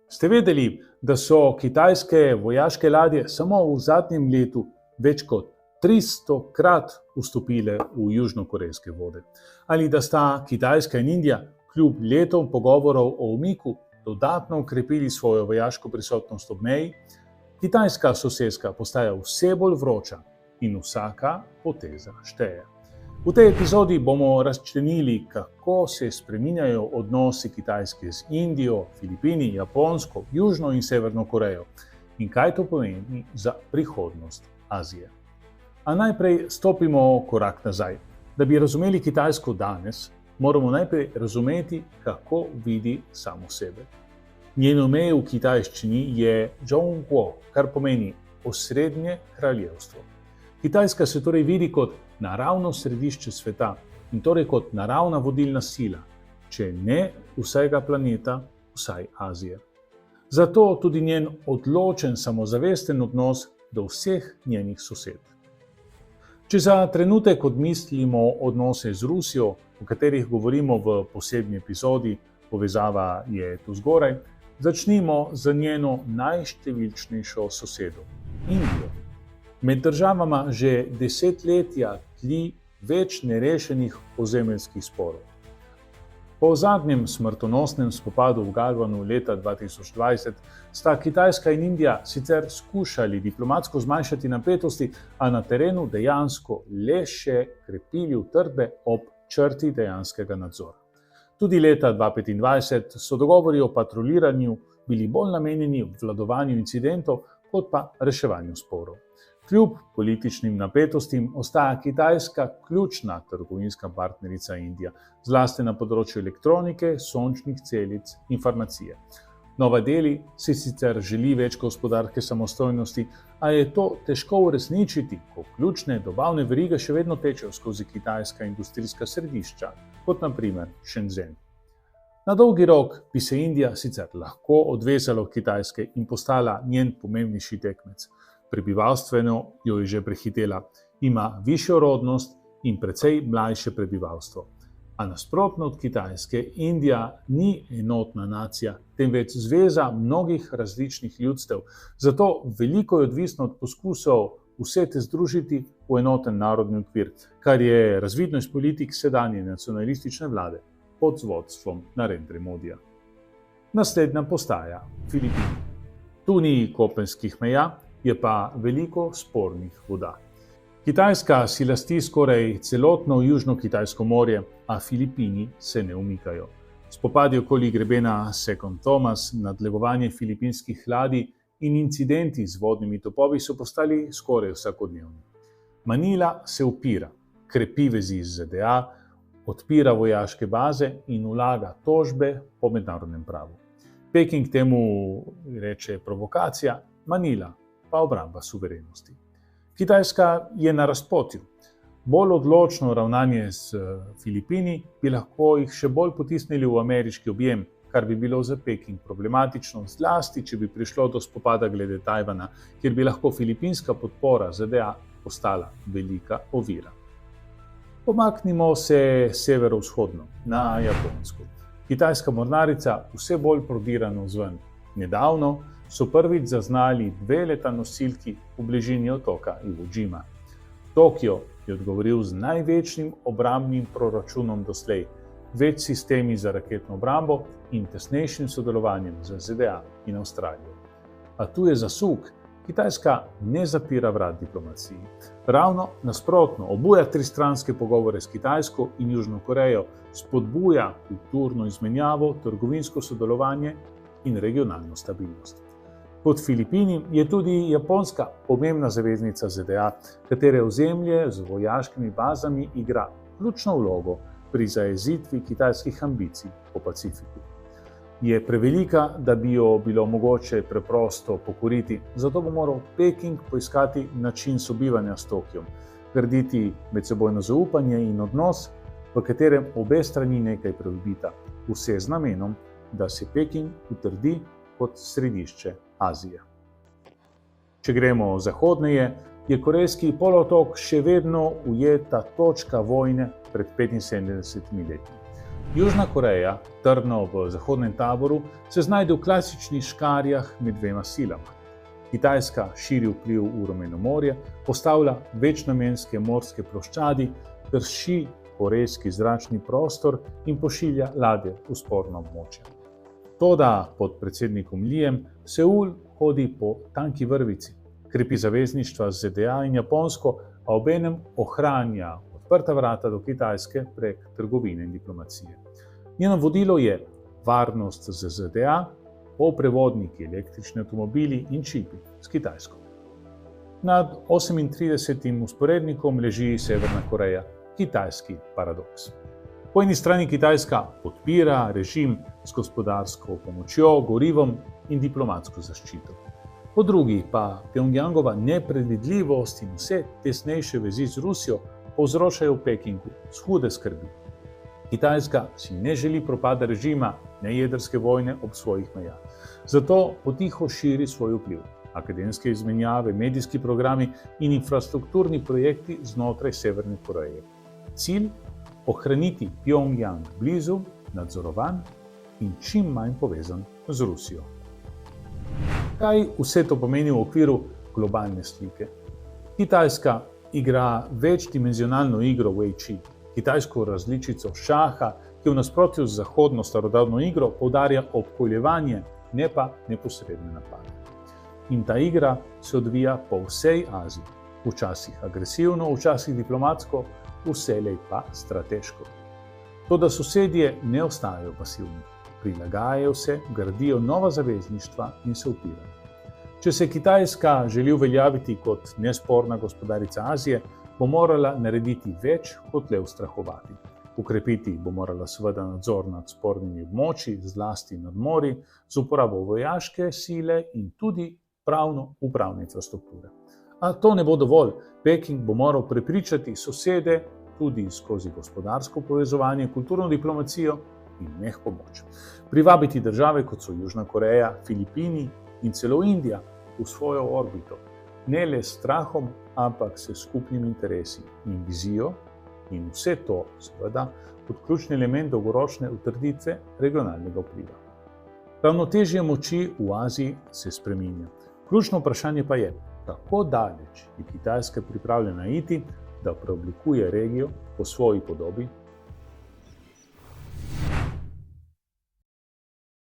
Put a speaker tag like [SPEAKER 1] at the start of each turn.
[SPEAKER 1] Ste vedeli, da so kitajske vojaške ladje samo v zadnjem letu več kot 300-krat vstopile v južnokorejske vode? Ali da sta Kitajska in Indija kljub letom pogovorov o umiku dodatno okrepili svojo vojaško prisotnost ob meji? Kitajska soseska postaja vse bolj vroča in vsaka poteza šteje. V tej epizodi bomo razčlenili, kako se spreminjajo odnosi Kitajske z Indijo, Filipini, Japonsko, Južno in Severno Korejo in kaj to pomeni za prihodnost Azije. A najprej stopimo korak nazaj. Da bi razumeli Kitajsko danes, moramo najprej razumeti, kako vidi samo sebe. Njeno ime v kitajščini je Zhongguo, kar pomeni osrednje kraljevstvo. Kitajska se torej vidi kot naravno središče sveta in torej kot naravna vodilna sila, če ne vsega planeta, vsaj Azije. Zato tudi njen odločen, samozavesten odnos do vseh njenih sosed. Če za trenutek odmislimo odnose z Rusijo, o katerih govorimo v posebni epizodi, povezava je tu zgoraj, začnimo z njeno najštevilčnejšo sosedo, Indijo. Med državama že desetletja tli več nerešenih ozemeljskih sporov. Po zadnjem smrtonosnem spopadu v Galvanu leta 2020 sta Kitajska in Indija sicer skušali diplomatsko zmanjšati napetosti, a na terenu dejansko le še krepili utrdbe ob črti dejanskega nadzora. Tudi leta 2025 so dogovori o patruliranju bili bolj namenjeni obvladovanju incidentov kot pa reševanju sporov. Kljub političnim napetostim ostaja Kitajska ključna trgovinska partnerica Indije, zlasti na področju elektronike, sončnih celic in farmacije. Nova Delhi si sicer želi več gospodarske samostojnosti, a je to težko uresničiti, ko ključne dobavne verige še vedno tečejo skozi kitajska industrijska središča, kot na primer Shenzhen. Na dolgi rok bi se Indija sicer lahko odvezala od Kitajske in postala njen pomembnejši tekmec. Prebivalstveno jo je že prehitela, ima višjo rodnost in precej mlajše prebivalstvo. A nasprotno od Kitajske, Indija ni enotna nacija, temveč zveza mnogih različnih ljudstev. Zato veliko je odvisno od poskusov vse te združiti v enoten narodni okvir, kar je razvidno iz politik sedanje nacionalistične vlade pod vodstvom Narendre Modija. Naslednja postaja Filipini. Tu ni kopenskih meja, je pa veliko spornih voda. Kitajska si lasti skoraj celotno južno Kitajsko morje, a Filipini se ne umikajo. Spopadi okoli grebena Second Thomas, nadlegovanje filipinskih ladij in incidenti z vodnimi topovi so postali skoraj vsakodnevni. Manila se upira, krepi vezi z ZDA, odpira vojaške baze in vlaga tožbe po mednarodnem pravu. Peking temu reče provokacija, Manila pa obramba suverenosti. Kitajska je na razpotju. Bolj odločno ravnanje s Filipini bi lahko jih še bolj potisnili v ameriški objem, kar bi bilo za Peking problematično, zlasti če bi prišlo do spopada glede Tajvana, kjer bi lahko filipinska podpora ZDA postala velika ovira. Pomaknimo se severovzhodno, na Japonsko. Kitajska mornarica vse bolj prodira navzven. Nedavno so prvič zaznali 2 letanosilki v bližini otoka Iwo Jima. Tokio je odgovoril z največjim obrambnim proračunom doslej, več sistemi za raketno obrambo in tesnejšim sodelovanjem z ZDA in Avstralijo. A tu je zasuk. Kitajska ne zapira vrat diplomaciji. Ravno nasprotno, obuja tristranske pogovore s Kitajsko in Južno Korejo, spodbuja kulturno izmenjavo, trgovinsko sodelovanje in regionalno stabilnost. Kot Filipini je tudi Japonska pomembna zaveznica ZDA, katere ozemlje z vojaškimi bazami igra ključno vlogo pri zajezitvi kitajskih ambicij po Pacifiku. Je prevelika, da bi jo bilo mogoče preprosto pokoriti, zato bo moral Peking poiskati način sobivanja s Tokijem, graditi medsebojno zaupanje in odnos, v katerem obe strani nekaj pridobita, vse z namenom, da se Peking utrdi kot središče Azije. Če gremo zahodneje, je Korejski polotok še vedno ujeta točka vojne pred 75 leti. Južna Koreja, trdno v zahodnem taboru, se znajde v klasičnih škarjah med dvema silama. Kitajska širi vpliv v Rumeno morje, postavlja večnamenske morske ploščadi, krši korejski zračni prostor in pošilja ladje v sporna območja. Toda pod predsednikom Lijem Seul hodi po tanki vrvici, krepi zavezništva z ZDA in Japonsko, a obenem ohranja odprta vrata do Kitajske prek trgovine in diplomacije. Njeno vodilo je varnost z ZDA, polprevodniki, električni avtomobili in čipi s Kitajsko. Nad 38. vzporednikom leži Severna Koreja, kitajski paradoks. Po eni strani Kitajska podpira režim s gospodarsko pomočjo, gorivom in diplomatsko zaščito. Po drugi pa Pjongjangova nepredvidljivost in vse tesnejše vezi z Rusijo povzročajo v Pekingu hude skrbi. Kitajska si ne želi propada režima, ne jedrske vojne ob svojih mejah. Zato potiho širi svoj vpliv. Akademske izmenjave, medijski programi in infrastrukturni projekti znotraj Severne Koreje. Cilj: ohraniti Pjongjang blizu, nadzorovan in čim manj povezan z Rusijo. Kaj vse to pomeni v okviru globalne slike? Kitajska igra večdimenzionalno igro Wei Qi, kitajsko različico šaha, ki v nasprotju z zahodno starodavno igro poudarja obkoljevanje, ne pa neposredne napade. In ta igra se odvija po vsej Aziji, včasih agresivno, včasih diplomatsko, vselej pa strateško. Toda sosedje ne ostajajo pasivni, prilagajajo se, gradijo nova zavezništva in se upirajo. Če se Kitajska želi uveljaviti kot nesporna gospodarica Azije, bo morala narediti več kot le ustrahovati. Ukrepiti bo morala seveda nadzor nad spornimi območji, zlasti nad morji, z uporabo vojaške sile in tudi pravno-upravne infrastrukture. A to ne bo dovolj. Peking bo moral prepričati sosede tudi skozi gospodarsko povezovanje, kulturno diplomacijo in mehko moč. Privabiti države, kot so Južna Koreja, Filipini in celo Indija, v svojo orbito. Ne le s strahom, ampak s skupnimi interesi in vizijo, in vse to, seveda, kot ključni element dolgoročne utrditve regionalnega vpliva. Ravnotežje moči v Aziji se spreminja. Ključno vprašanje pa je, kako daleč je Kitajska pripravljena iti, da preoblikuje regijo po svoji podobi